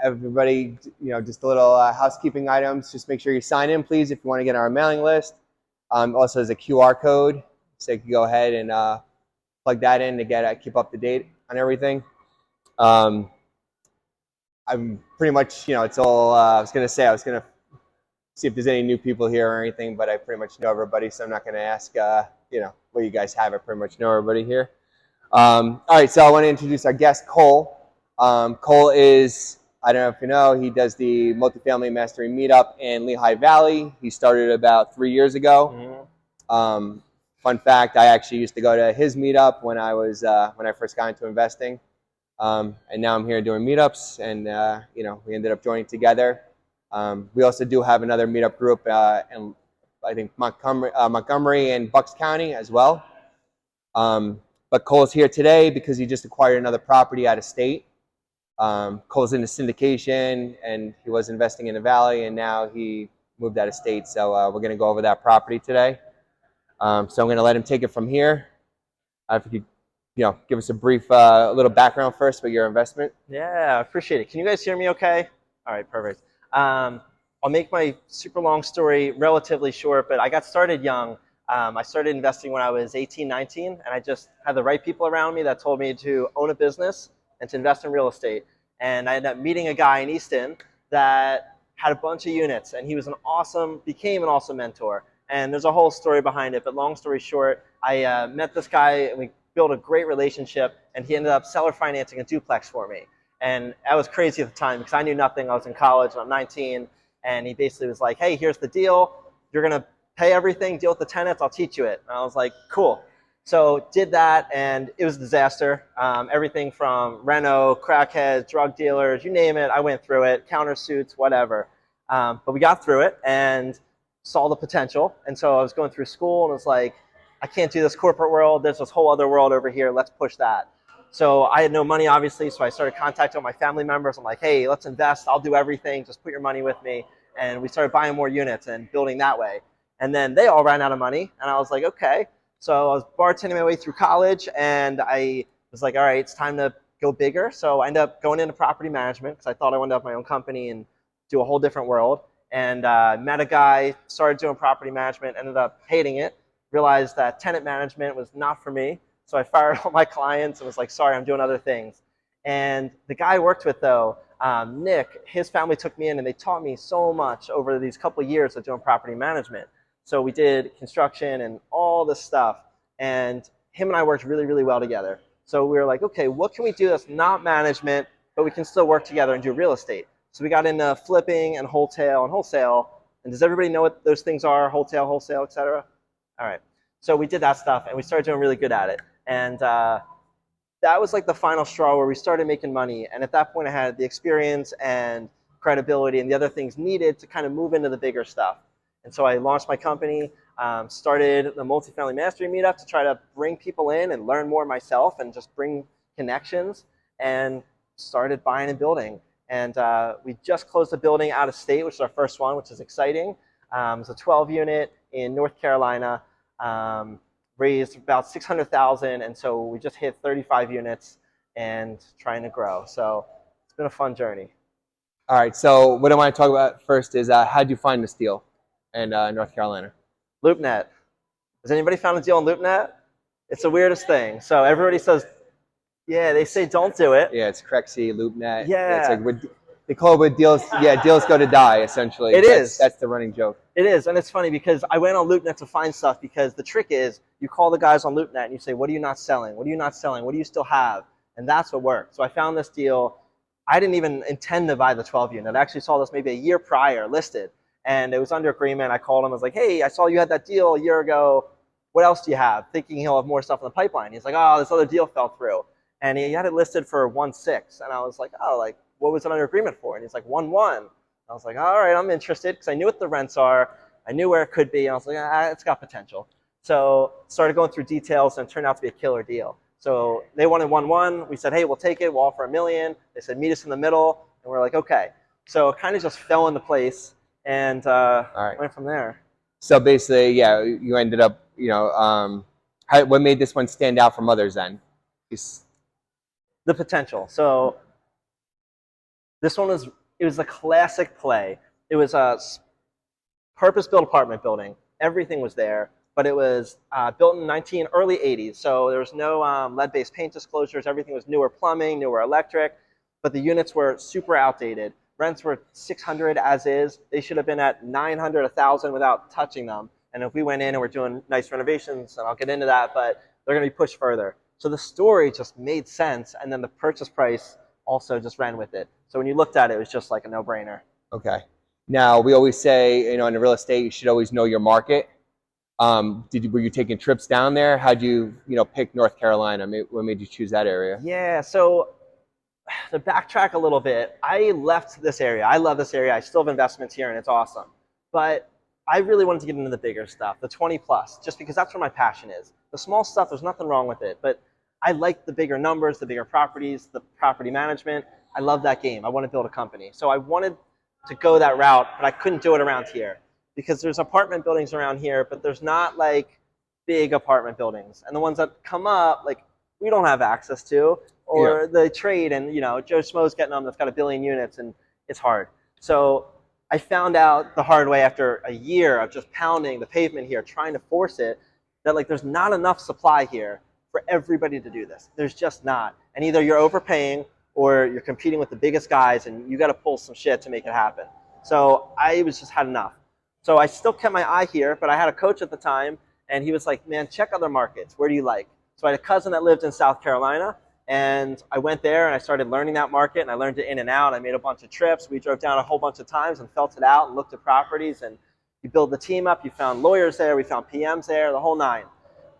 everybody, just a little housekeeping items. Just make sure you sign in, please, if you want to get on our mailing list. Also, there's a QR code, so you can go ahead and plug that in to keep up to date on everything. I'm pretty much, it's all. I was gonna see if there's any new people here or anything, but I pretty much know everybody, so I'm not gonna ask, what you guys have. I pretty much know everybody here. All right, so I want to introduce our guest, Cole. Cole is, I don't know if you know, he does the Multifamily Mastery Meetup in Lehigh Valley. He started about 3 years ago. Mm-hmm. Fun fact, I actually used to go to his meetup when I first got into investing. And now I'm here doing meetups, and we ended up joining together. We also do have another meetup group in, I think, Montgomery and Bucks County as well. But Cole's here today because he just acquired another property out of state. Cole's into syndication, and he was investing in the Valley, and now he moved out of state. So we're going to go over that property today. So I'm going to let him take it from here. If you could, give us a brief, little background first about your investment. Yeah, I appreciate it. Can you guys hear me okay? All right, perfect. I'll make my super long story relatively short, but I got started young. I started investing when I was 18, 19, and I just had the right people around me that told me to own a business and to invest in real estate. And I ended up meeting a guy in Easton that had a bunch of units, and he was became an awesome mentor. And there's a whole story behind it, but long story short, I met this guy, and we built a great relationship, and he ended up seller financing a duplex for me. And that was crazy at the time because I knew nothing. I was in college, and I'm 19, and he basically was like, hey, here's the deal. You're going to pay everything, deal with the tenants, I'll teach you it. And I was like, cool. So did that, and it was a disaster. Everything from reno, crackheads, drug dealers, you name it, I went through it, countersuits, whatever. But we got through it and saw the potential. And so I was going through school and was like, I can't do this corporate world. There's this whole other world over here. Let's push that. So I had no money, obviously, so I started contacting all my family members. I'm like, hey, let's invest. I'll do everything. Just put your money with me. And we started buying more units and building that way. And then they all ran out of money, and I was like, okay. So I was bartending my way through college, and I was like, all right, it's time to go bigger. So I ended up going into property management because I thought I wanted to have my own company and do a whole different world. And met a guy, started doing property management, ended up hating it, realized that tenant management was not for me. So I fired all my clients and was like, sorry, I'm doing other things. And the guy I worked with, though, Nick, his family took me in, and they taught me so much over these couple of years of doing property management. So we did construction and all this stuff, and him and I worked really, really well together. So we were like, okay, what can we do that's not management, but we can still work together and do real estate? So we got into flipping and wholesale. And does everybody know what those things are? Wholesale, et cetera? All right. So we did that stuff, and we started doing really good at it. And that was like the final straw where we started making money. And at that point, I had the experience and credibility and the other things needed to kind of move into the bigger stuff. And so I launched my company, started the Multifamily Mastery Meetup to try to bring people in and learn more myself and just bring connections, and started buying and building. And we just closed a building out of state, which is our first one, which is exciting. It's a 12-unit in North Carolina, raised about $600,000, and so we just hit 35 units and trying to grow. So it's been a fun journey. All right, so what I want to talk about first is how did you find this deal in North Carolina? LoopNet. Has anybody found a deal on LoopNet? It's the weirdest thing. So everybody says, yeah, they say don't do it. Yeah, it's Crexy, LoopNet. Yeah. It's like they call it with deals. Yeah, deals go to die, essentially. That's the running joke. It is, and it's funny because I went on LoopNet to find stuff, because the trick is you call the guys on LoopNet and you say, what are you not selling? What are you not selling? What do you still have? And that's what worked. So I found this deal. I didn't even intend to buy the 12 unit. I actually saw this maybe a year prior listed, and it was under agreement. I called him. I was like, hey, I saw you had that deal a year ago. What else do you have? Thinking he'll have more stuff in the pipeline. He's like, oh, this other deal fell through. And he had it listed for 1.6. And I was like, oh, like, what was it under agreement for? And he's like, 1.1. I was like, all right, I'm interested, because I knew what the rents are. I knew where it could be. And I was like, it's got potential. So started going through details, and it turned out to be a killer deal. So they wanted 1.1. We said, hey, we'll take it. We'll offer $1 million. They said, meet us in the middle. And we're like, okay. So it kind of just fell into place, and went from there. So basically, yeah, you ended up, what made this one stand out from others then? The potential. So This one was, it was a classic play. It was a purpose-built apartment building. Everything was there, but it was built in early 80s. So there was no lead-based paint disclosures. Everything was newer plumbing, newer electric, but the units were super outdated. Rents were 600 as is. They should have been at 900, 1,000 without touching them. And if we went in and we're doing nice renovations, and I'll get into that, but they're going to be pushed further. So the story just made sense, and then the purchase price also just ran with it. So when you looked at it, it was just like a no-brainer. Okay. Now we always say, in real estate, you should always know your market. Were you taking trips down there? How'd you, pick North Carolina? What made you choose that area? Yeah, so to backtrack a little bit, I left this area. I love this area. I still have investments here, and it's awesome. But I really wanted to get into the bigger stuff, the 20 plus, just because that's where my passion is. The small stuff, there's nothing wrong with it, but I like the bigger numbers, the bigger properties, the property management. I love that game. I want to build a company. So I wanted to go that route, but I couldn't do it around here because there's apartment buildings around here, but there's not like big apartment buildings. And the ones that come up, like we don't have access to, or they trade, and Joe Schmo's getting them that's got 1 billion units, and it's hard. So I found out the hard way after a year of just pounding the pavement here, trying to force it, that like there's not enough supply here for everybody to do this. There's just not. And either you're overpaying or you're competing with the biggest guys, and you got to pull some shit to make it happen. So I was just had enough. So I still kept my eye here, but I had a coach at the time, and he was like, man, check other markets. Where do you like? So I had a cousin that lived in South Carolina, and I went there and I started learning that market, and I learned it in and out. I made a bunch of trips. We drove down a whole bunch of times and felt it out and looked at properties, and you build the team up. You found lawyers there. We found PMs there, the whole nine.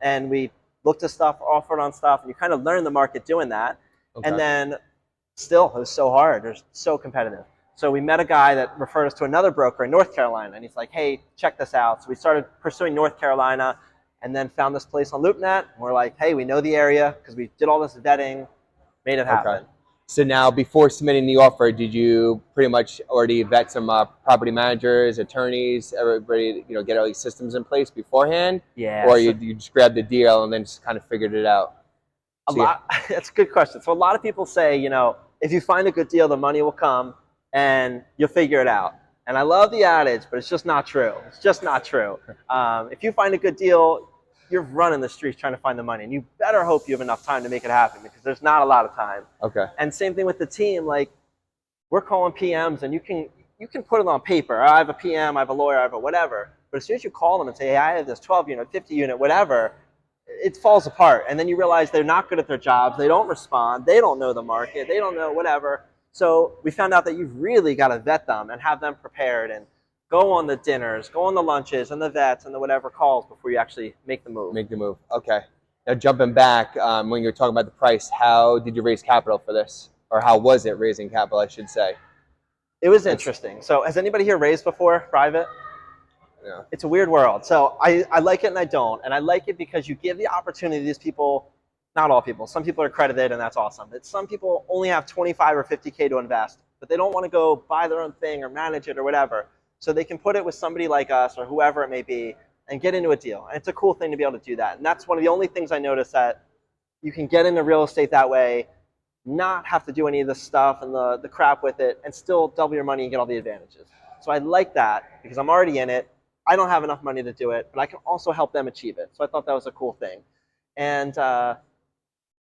And we looked at stuff, offered on stuff, and you kind of learn the market doing that. Okay. And then still, it was so hard. It was so competitive. So we met a guy that referred us to another broker in North Carolina, and he's like, hey, check this out. So we started pursuing North Carolina, and then found this place on LoopNet. And we're like, hey, we know the area because we did all this vetting, made it happen. Okay. So now, before submitting the offer, did you pretty much already vet some property managers, attorneys, everybody, get all these systems in place beforehand? Yeah. Or you just grabbed the deal and then just kind of figured it out? That's a good question. So a lot of people say, if you find a good deal, the money will come and you'll figure it out. And I love the adage, but it's just not true. It's just not true. If you find a good deal, you're running the streets trying to find the money, and you better hope you have enough time to make it happen because there's not a lot of time. Okay. And same thing with the team. Like, we're calling PMs, and you can put it on paper. I have a PM, I have a lawyer, I have a whatever. But as soon as you call them and say, hey, I have this 12 unit, 50 unit, whatever, it falls apart. And then you realize they're not good at their jobs. They don't respond. They don't know the market. They don't know whatever. So we found out that you've really got to vet them and have them prepared and go on the dinners, go on the lunches and the vets and the whatever calls before you actually make the move. Make the move. Okay. Now jumping back, when you were talking about the price, how did you raise capital for this? Or how was it raising capital, I should say? It was interesting. So has anybody here raised before, private? Yeah. It's a weird world. So I like it and I don't. And I like it because you give the opportunity to these people, not all people. Some people are accredited and that's awesome. But some people only have 25 or 50K to invest, but they don't want to go buy their own thing or manage it or whatever. So they can put it with somebody like us or whoever it may be and get into a deal. And it's a cool thing to be able to do that. And that's one of the only things I noticed, that you can get into real estate that way, not have to do any of the stuff and the crap with it, and still double your money and get all the advantages. So I like that because I'm already in it. I don't have enough money to do it, but I can also help them achieve it. So I thought that was a cool thing. And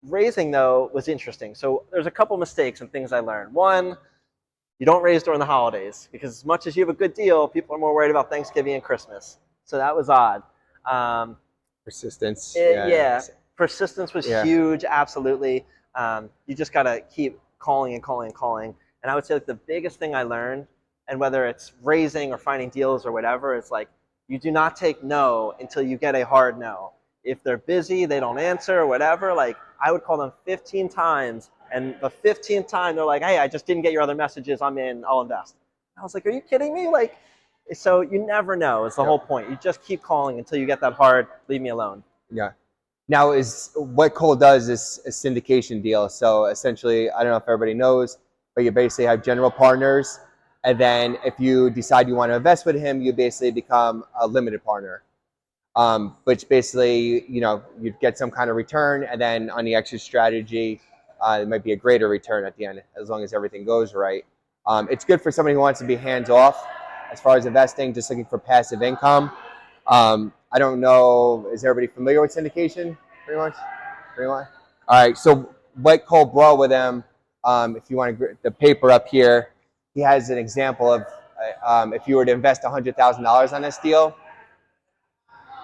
raising, though, was interesting. So there's a couple mistakes and things I learned. One, you don't raise during the holidays because as much as you have a good deal, people are more worried about Thanksgiving and Christmas. So that was odd. Persistence. Yeah. Persistence was huge, absolutely. You just got to keep calling and calling and calling. And I would say like the biggest thing I learned, and whether it's raising or finding deals or whatever, it's like you do not take no until you get a hard no. If they're busy, they don't answer or whatever, like I would call them 15 times. And the 15th time, they're like, hey, I just didn't get your other messages. I'm in. I'll invest. I was like, are you kidding me? Like, so you never know is the whole point. You just keep calling until you get that hard, leave me alone. Yeah. Now, what Cole does is a syndication deal. So essentially, I don't know if everybody knows, but you basically have general partners. And then if you decide you want to invest with him, you basically become a limited partner. Which basically, you get some kind of return. And then on the exit strategy, it might be a greater return at the end, as long as everything goes right. It's good for somebody who wants to be hands off as far as investing, just looking for passive income. I don't know, is everybody familiar with syndication? Pretty much? Pretty much? All right, so what Cole brought with him, if you want to, the paper up here, he has an example of if you were to invest $100,000 on this deal.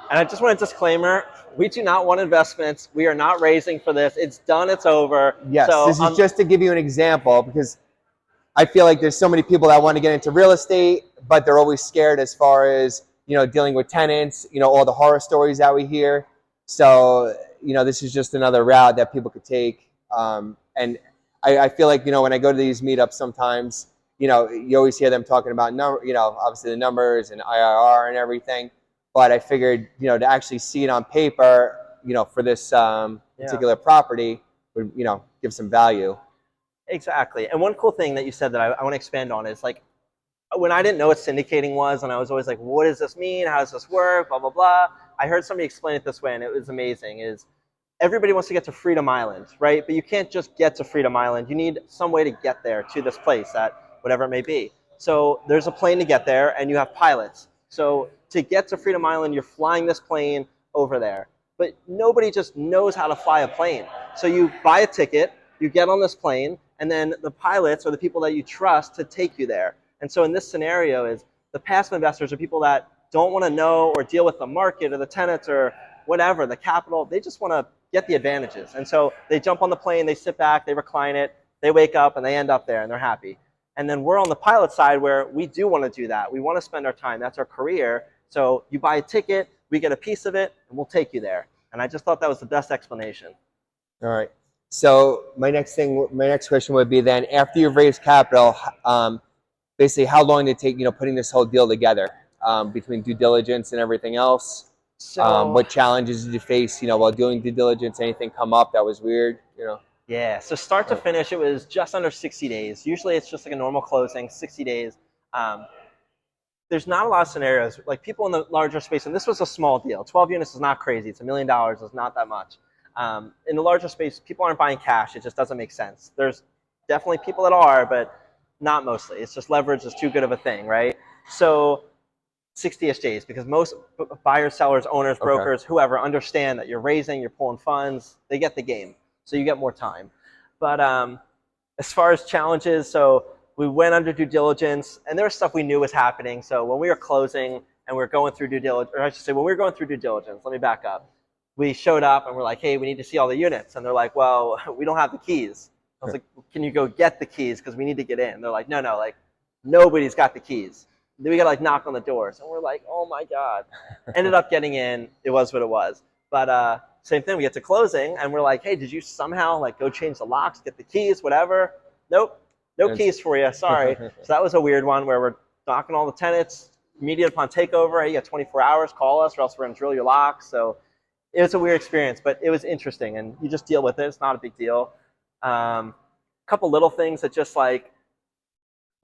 And I just want a disclaimer, we do not want investments. We are not raising for this. It's done, it's over. Yes, so, this is just to give you an example, because I feel like there's so many people that want to get into real estate, but they're always scared as far as, dealing with tenants, all the horror stories that we hear. So, this is just another route that people could take. And I feel like, when I go to these meetups sometimes, you always hear them talking about, obviously the numbers and IRR and everything. But I figured, to actually see it on paper, for this particular property would, give some value. Exactly. And one cool thing that you said that I want to expand on is like, when I didn't know what syndicating was, and I was always like, what does this mean? How does this work? Blah, blah, blah. I heard somebody explain it this way, and it was amazing, is everybody wants to get to Freedom Island, right? But you can't just get to Freedom Island. You need some way to get there to this place, at whatever it may be. So there's a plane to get there, and you have pilots. So to get to Freedom Island, you're flying this plane over there. But nobody just knows how to fly a plane. So you buy a ticket, you get on this plane, and then the pilots are the people that you trust to take you there. And so in this scenario is the passive investors are people that don't want to know or deal with the market or the tenants or whatever, the capital. They just want to get the advantages. And so they jump on the plane, they sit back, they recline it, they wake up, and they end up there, and they're happy. And then we're on the pilot side where we do want to do that. We want to spend our time. That's our career. So you buy a ticket, we get a piece of it, and we'll take you there. And I just thought that was the best explanation. All right. So my next question would be then, after you've raised capital, basically how long did it take, putting this whole deal together, between due diligence and everything else? So what challenges did you face, while doing due diligence? Anything come up that was weird, Yeah, so start to finish, it was just under 60 days. Usually it's just like a normal closing, 60 days. There's not a lot of scenarios. Like people in the larger space, and this was a small deal. 12 units is not crazy. It's $1 million. It's not that much. In the larger space, people aren't buying cash. It just doesn't make sense. There's definitely people that are, but not mostly. It's just leverage is too good of a thing, right? So 60-ish days, because most buyers, sellers, owners, brokers, whoever understand that you're raising, you're pulling funds, they get the game. So you get more time. But as far as challenges, so we went under due diligence, and there was stuff we knew was happening. So when we were closing and we were going through due diligence, or I should say when we were going through due diligence, let me back up. We showed up and we're like, hey, we need to see all the units. And they're like, well, we don't have the keys. I was like, can you go get the keys? Because we need to get in. They're like, no, like nobody's got the keys. Then we got to like knock on the doors. And we're like, oh my God. Ended up getting in. It was what it was. But same thing, we get to closing and we're like, hey, did you somehow like go change the locks, get the keys, whatever? Nope, no keys for you, sorry. So that was a weird one where we're knocking all the tenants, immediate upon takeover, hey, you got 24 hours, call us or else we're gonna drill your locks. So it was a weird experience, but it was interesting and you just deal with it, it's not a big deal. Couple little things that just like,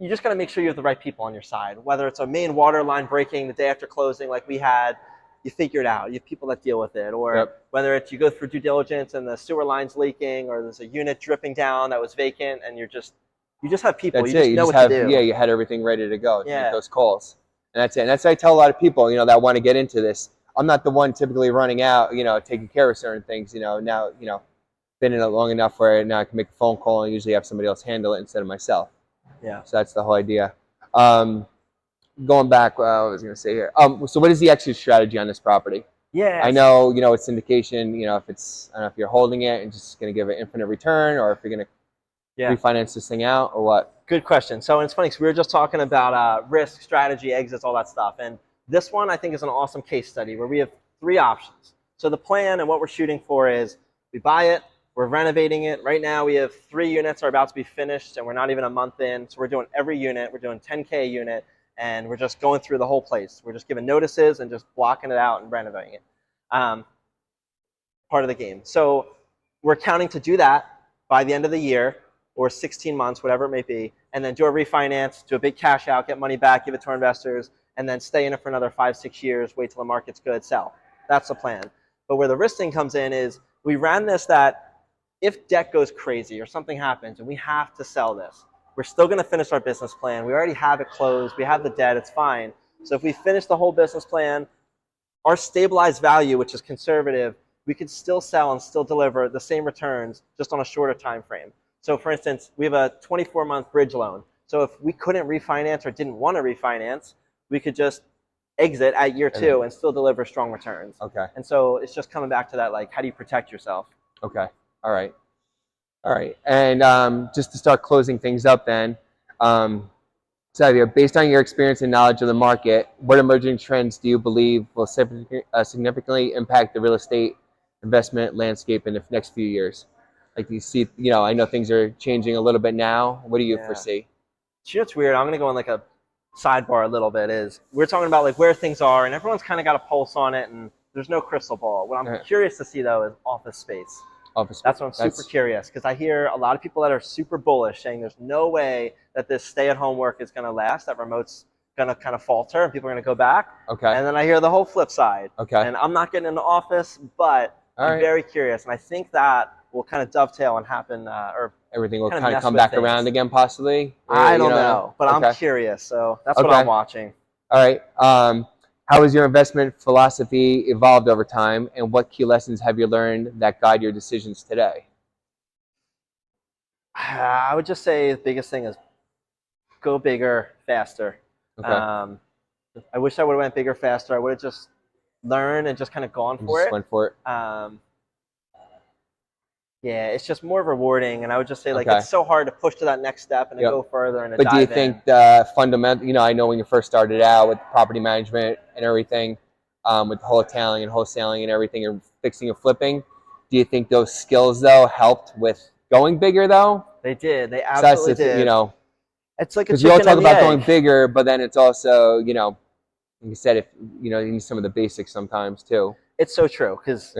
you just gotta make sure you have the right people on your side, whether it's a main water line breaking the day after closing like we had, you figure it out. You have people that deal with it. Or whether it's you go through due diligence and the sewer line's leaking or there's a unit dripping down that was vacant and you just have people. That's you just it. know what to do. Yeah, you had everything ready to go to make those calls. And that's it. And that's what I tell a lot of people, that want to get into this. I'm not the one typically running out, taking care of certain things, now, been in it long enough where now I can make a phone call and usually have somebody else handle it instead of myself. Yeah. So that's the whole idea. Going back, what I was going to say here. So what is the exit strategy on this property? Yeah. I know, it's syndication, if it's, I don't know if you're holding it and just going to give it infinite return or if you're going to refinance this thing out or what? Good question. So it's funny because we were just talking about risk, strategy, exits, all that stuff. And this one I think is an awesome case study where we have 3 options. So the plan and what we're shooting for is we buy it, we're renovating it. Right now we have 3 units are about to be finished and we're not even a month in. So we're doing every unit. We're doing 10K a unit. And we're just going through the whole place. We're just giving notices and just blocking it out and renovating it. Part of the game. So we're counting to do that by the end of the year or 16 months, whatever it may be, and then do a refinance, do a big cash out, get money back, give it to our investors, and then stay in it for another 5-6 years, wait till the market's good, sell. That's the plan. But where the risk thing comes in is we ran this that if debt goes crazy or something happens and we have to sell this, We're still going to finish our business plan. We already have it closed. We have the debt. It's fine. So if we finish the whole business plan, our stabilized value, which is conservative, we could still sell and still deliver the same returns just on a shorter time frame. So for instance, we have a 24-month bridge loan. So if we couldn't refinance or didn't want to refinance, we could just exit at year 2 and still deliver strong returns. Okay. And so it's just coming back to that, like, how do you protect yourself? Okay. All right. All right. And just to start closing things up then, Xavier, based on your experience and knowledge of the market, what emerging trends do you believe will significantly impact the real estate investment landscape in the next few years? Like you see, I know things are changing a little bit now. What do you foresee? You know what's weird? I'm going to go on like a sidebar a little bit. Is we're talking about like where things are, and everyone's kind of got a pulse on it, and there's no crystal ball. What I'm curious to see though is office space. That's what I'm super curious, because I hear a lot of people that are super bullish saying there's no way that this stay-at-home work is going to last, that remote's going to kind of falter and people are going to go back. Okay. And then I hear the whole flip side. Okay. And I'm not getting into office, but I'm very curious, and I think that will kind of dovetail and happen, or everything will kind of come back around again, possibly. I don't know, but I'm curious, so that's what I'm watching. All right. How has your investment philosophy evolved over time, and what key lessons have you learned that guide your decisions today? I would just say the biggest thing is go bigger, faster. Okay. I wish I would have went bigger, faster. I would have just learned and just kind of gone for it. Went for it. Yeah, it's just more rewarding, and I would just say, like, it's so hard to push to that next step and to go further and to But do you dive think the fundamental, I know when you first started out with property management and everything, with wholesaling and wholesaling and everything, and fixing and flipping, do you think those skills, though, helped with going bigger, though? They did. They absolutely did. It's like a chicken and the egg. Because we all talk about going bigger, but then it's also, like you said, if you need some of the basics sometimes, too. It's so true, because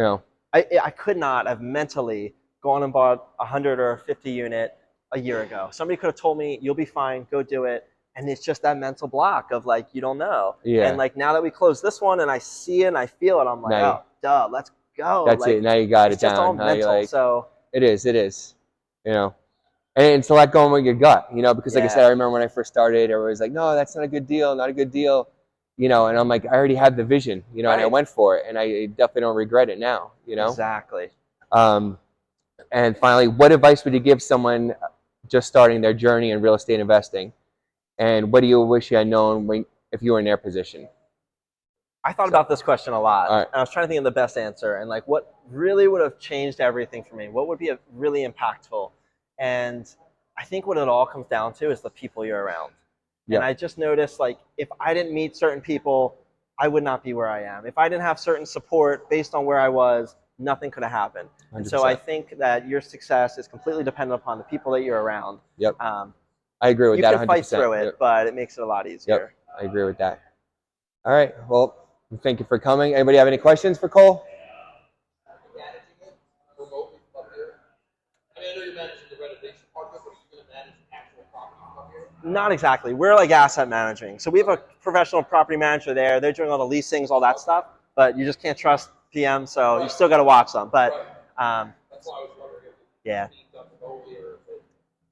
I could not have mentally gone and bought 100 or 50 unit a year ago. Somebody could have told me, you'll be fine, go do it. And it's just that mental block of like, you don't know. Yeah. And like now that we close this one and I see it and I feel it, I'm like, oh, duh, let's go. That's like, it. Now you got it down. It's just all mental. So it is. And it's a lot going with your gut, because like I said, I remember when I first started, everybody was like, no, that's not a good deal, not a good deal. And I'm like, I already had the vision, and I went for it, and I definitely don't regret it now, Exactly. And finally, what advice would you give someone just starting their journey in real estate investing? And what do you wish you had known if you were in their position? I thought about this question a lot, and I was trying to think of the best answer, and like what really would have changed everything for me? What would be really impactful? And I think what it all comes down to is the people you're around. And I just noticed, like, if I didn't meet certain people, I would not be where I am. If I didn't have certain support based on where I was, nothing could have happened. And so I think that your success is completely dependent upon the people that you're around. Yep. I agree with that 100%. You can fight through it, but it makes it a lot easier. Yep. I agree with that. All right. Well, thank you for coming. Anybody have any questions for Cole? I know you manage the renovation part of it, but you're going to manage actual properties up here? Not exactly. We're like asset managing. So we have a professional property manager there. They're doing all the leasings, all that stuff. But you just can't trust PM, so you still got to watch them. But that's why I was wondering if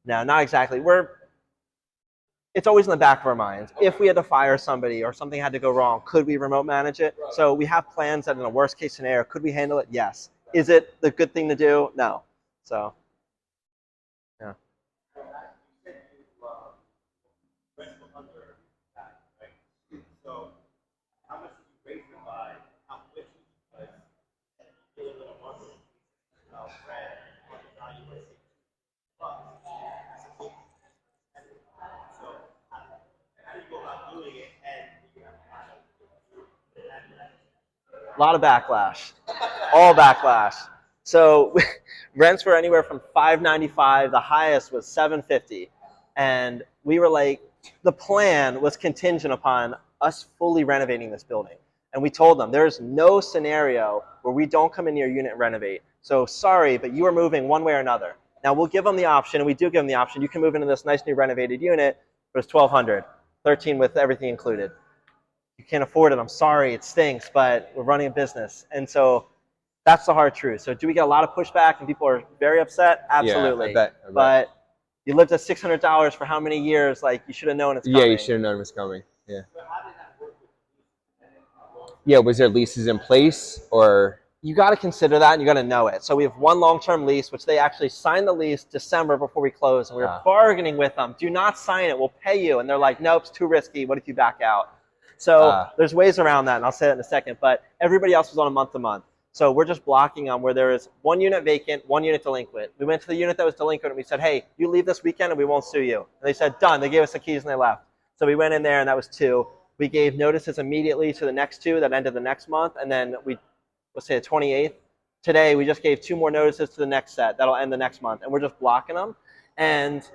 no, not exactly. It's always in the back of our minds. If we had to fire somebody or something had to go wrong, could we remote manage it? Right. So we have plans that in a worst case scenario, could we handle it? Yes. Is it the good thing to do? No. So, yeah. So how much did you raise it by? How quick? Because you live in a market rent, market value, let's say, $2. So how do you go about doing it? And you have a lot of backlash. All backlash. So rents were anywhere from $595. The highest was $750. And we were like, the plan was contingent upon us fully renovating this building. And we told them, there's no scenario where we don't come into your unit and renovate. So sorry, but you are moving one way or another. Now we'll give them the option, and we do give them the option. You can move into this nice new renovated unit, but it's $1,200, $1,300 with everything included. You can't afford it. I'm sorry, it stinks, but we're running a business. And so that's the hard truth. So do we get a lot of pushback and people are very upset? Absolutely. Yeah, I bet. But You lived at $600 for how many years? Like, you should have known it's coming. Yeah, you should have known it was coming. Yeah. Yeah, was there leases in place or? You got to consider that, and you got to know it. So we have one long-term lease, which they actually signed the lease December before we closed, and we were bargaining with them. Do not sign it. We'll pay you. And they're like, nope, it's too risky. What if you back out? So there's ways around that, and I'll say that in a second. But everybody else was on a month-to-month. So we're just blocking them where there is one unit vacant, one unit delinquent. We went to the unit that was delinquent, and we said, hey, you leave this weekend, and we won't sue you. And they said, done. They gave us the keys, and they left. So we went in there, and that was 2. We gave notices immediately to the next 2 that ended the next month, and then let's say the 28th. Today, we just gave 2 more notices to the next set. That'll end the next month. And we're just blocking them. And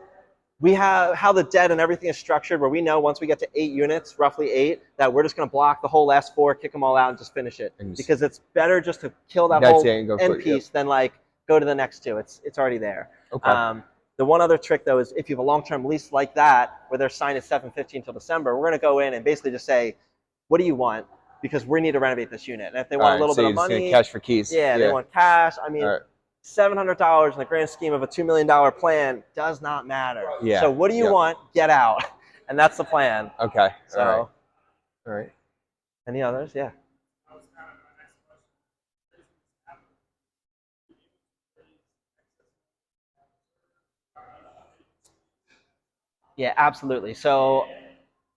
we have how the debt and everything is structured where we know once we get to 8 units, roughly 8, that we're just going to block the whole last 4, kick them all out, and just finish it. Because it's better just to kill that whole end piece than like go to the next 2. It's already there. Okay. The one other trick, though, is if you have a long-term lease like that where they're signed at 7/15 until December, we're going to go in and basically just say, what do you want? Because we need to renovate this unit. And if they want a little bit of money, cash for keys. Yeah, they want cash. I mean, $700 in the grand scheme of a $2 million plan does not matter. Yeah. So what do you want? Get out. And that's the plan. Okay. So, all right. Any others? Yeah. Yeah, absolutely. So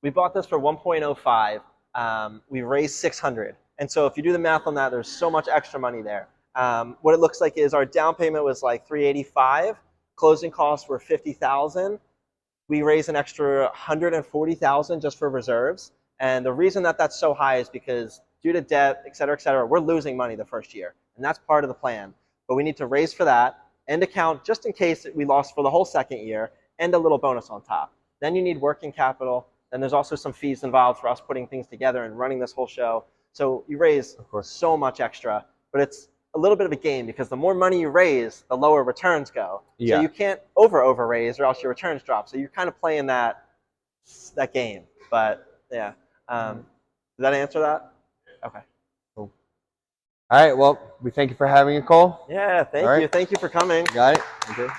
we bought this for 1.05. We raised 600. And so if you do the math on that, there's so much extra money there. What it looks like is our down payment was like 385. Closing costs were 50,000. We raised an extra 140,000 just for reserves. And the reason that that's so high is because due to debt, et cetera, we're losing money the first year. And that's part of the plan. But we need to raise for that, end account just in case we lost for the whole second year, and a little bonus on top. Then you need working capital. Then there's also some fees involved for us putting things together and running this whole show. So you raise so much extra, but it's a little bit of a game because the more money you raise, the lower returns go. Yeah. So you can't over raise or else your returns drop. So you're kind of playing that game. But yeah, does that answer that? Okay. Cool. All right. Well, we thank you for having it, Cole. Yeah, thank you. Thank you for coming. Got it. Okay.